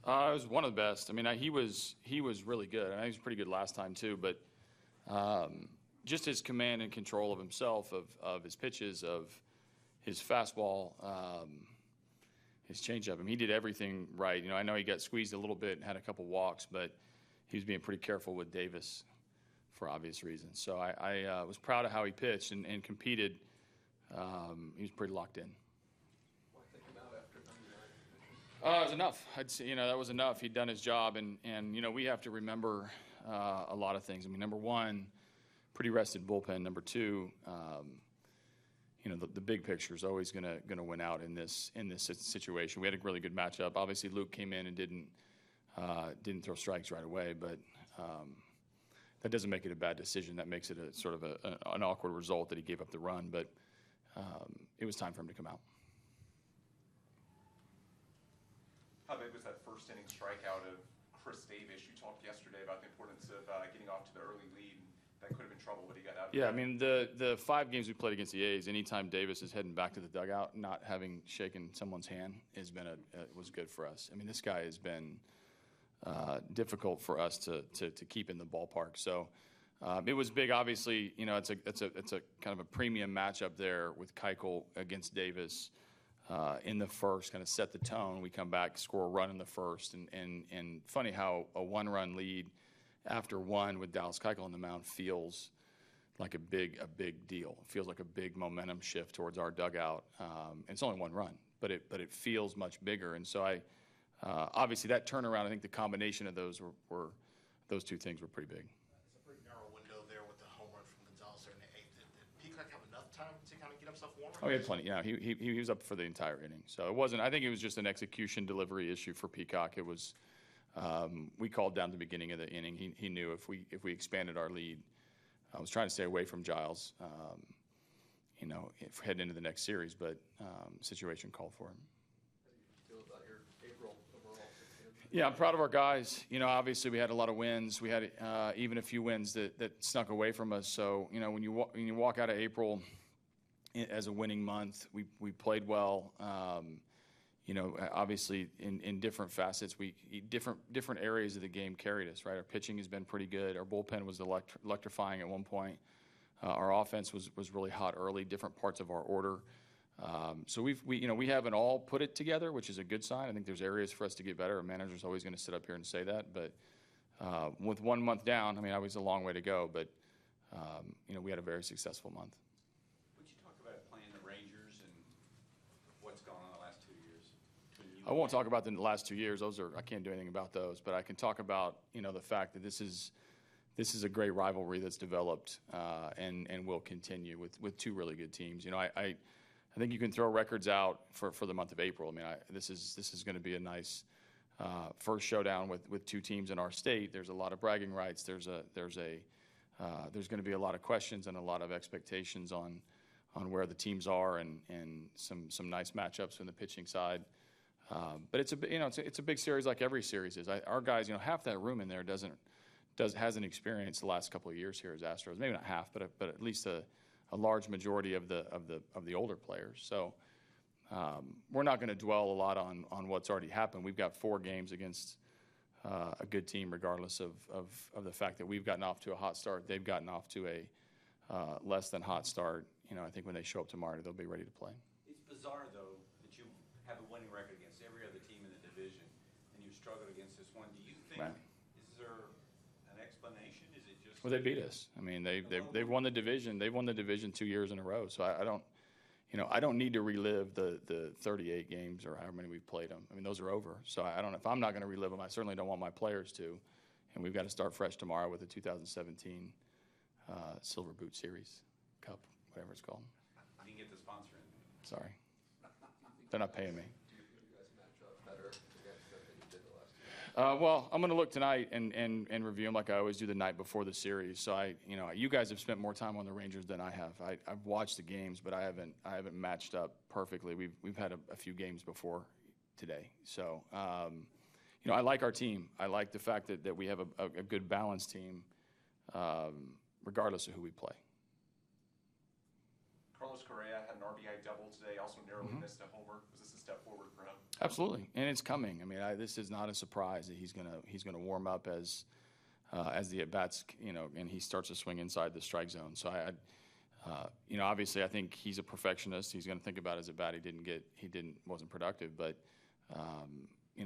It was one of the best. I mean, he was really good. I think he was pretty good last time too. But just his command and control of himself, of his pitches, of his fastball, his changeup. I mean, he did everything right. I know he got squeezed a little bit and had a couple walks, but he was being pretty careful with Davis for obvious reasons. So I was proud of how he pitched and competed. He was pretty locked in. Why take him out after 99? It was enough. I'd say, that was enough. He'd done his job, and we have to remember a lot of things. I mean, number one, pretty rested bullpen. Number two, the big picture is always going to win out in this situation. We had a really good matchup. Obviously, Luke came in and didn't throw strikes right away, but that doesn't make it a bad decision. That makes it a sort of an awkward result that he gave up the run, but it was time for him to come out. How big was that first inning strikeout of Chris Davis? You talked yesterday about the importance of getting off to the early lead. That could have been trouble, but he got out of it. Yeah, I mean, the 5 games we played against the A's, anytime Davis is heading back to the dugout, not having shaken someone's hand was good for us. I mean, this guy has been difficult for us to keep in the ballpark. So it was big. Obviously, it's a kind of a premium matchup there with Keuchel against Davis in the first, kind of set the tone. We come back, score a run in the first, and funny how a 1-run lead after one with Dallas Keuchel on the mound feels like a big deal. It feels like a big momentum shift towards our dugout. It's only 1 run, but it feels much bigger. And so obviously that turnaround, I think the combination of those those two things were pretty big. It's a pretty narrow window there with the home run from Gonzalez there in the 8th. Did Peacock have enough time to kind of get himself warm? Oh, he had plenty. Yeah, he was up for the entire inning. So it wasn't. I think it was just an execution delivery issue for Peacock. It was. We called down the beginning of the inning. He knew if we expanded our lead, I was trying to stay away from Giles. Heading into the next series, but situation called for him. How do you feel about your April overall? Yeah, I'm proud of our guys. Obviously we had a lot of wins. We had even a few wins that snuck away from us. So when you walk out of April as a winning month, we played well. Obviously in different facets, different areas of the game carried us, right? Our pitching has been pretty good. Our bullpen was electrifying at one point. Our offense was really hot early, different parts of our order. So we haven't all put it together, which is a good sign. I think there's areas for us to get better. A manager's always going to sit up here and say that. But with 1 month down, I mean, obviously a long way to go, but we had a very successful month. Would you talk about playing the Rangers and what's gone on the last 2 years? I won't talk about the last 2 years. I can't do anything about those. But I can talk about the fact that this is a great rivalry that's developed and will continue with 2 really good teams. I think you can throw records out for the month of April. I mean, this is going to be a nice first showdown with 2 teams in our state. There's a lot of bragging rights. There's going to be a lot of questions and a lot of expectations on where the teams are and some nice matchups on the pitching side. But it's a big series like every series is. Our guys, half that room in there hasn't experienced the last couple of years here as Astros. Maybe not half, but at least a large majority of the older players. So we're not going to dwell a lot on what's already happened. We've got 4 games against a good team, regardless of the fact that we've gotten off to a hot start. They've gotten off to a less than hot start. I think when they show up tomorrow, they'll be ready to play. It's bizarre, though, that you have a winning record against every other team in the division, and you've struggled against this one. Do you think, Right. Is there an explanation? Is it just... Well, they beat us. I mean, they've won the division. They've won the division 2 years in a row. So I don't need to relive the 38 games or however many we've played them. I mean, those are over. So I don't know if I'm not going to relive them. I certainly don't want my players to. And we've got to start fresh tomorrow with the 2017 Silver Boot Series Cup, whatever it's called. You can get the sponsor in. Sorry, they're not paying me. Do you guys match up better against them than you did the last 2 years? Well, I'm going to look tonight and review them like I always do the night before the series. So you guys have spent more time on the Rangers than I have. I've watched the games, but I haven't matched up perfectly. We've had a few games before today. So I like our team. I like the fact that we have a good balanced team, regardless of who we play. Carlos Correa had an RBI double today, also narrowly missed a homer. Was this a step forward for him? Absolutely, and it's coming. I mean, this is not a surprise that he's gonna warm up as the at bats, and he starts to swing inside the strike zone. So obviously, I think he's a perfectionist. He's going to think about his at bat. Wasn't productive, but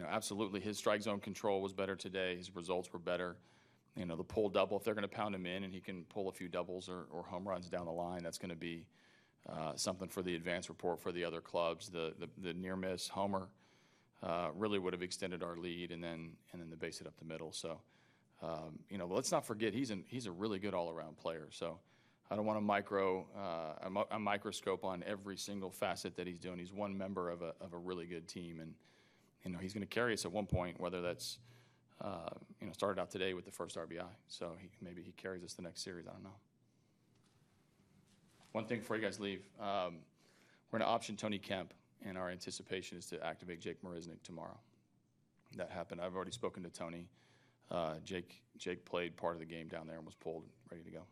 absolutely, his strike zone control was better today. His results were better. The pull double, if they're going to pound him in and he can pull a few doubles or home runs down the line, that's going to be something for the advance report for the other clubs. The near miss homer really would have extended our lead, and then the base hit up the middle. So let's not forget he's a really good all around player. So I don't want a microscope on every single facet that he's doing. He's one member of a really good team, and he's going to carry us at one point, whether that's started out today with the first RBI. So maybe he carries us the next series. I don't know. One thing before you guys leave, we're going to option Tony Kemp, and our anticipation is to activate Jake Marisnick tomorrow. That happened. I've already spoken to Tony. Jake played part of the game down there and was pulled, ready to go.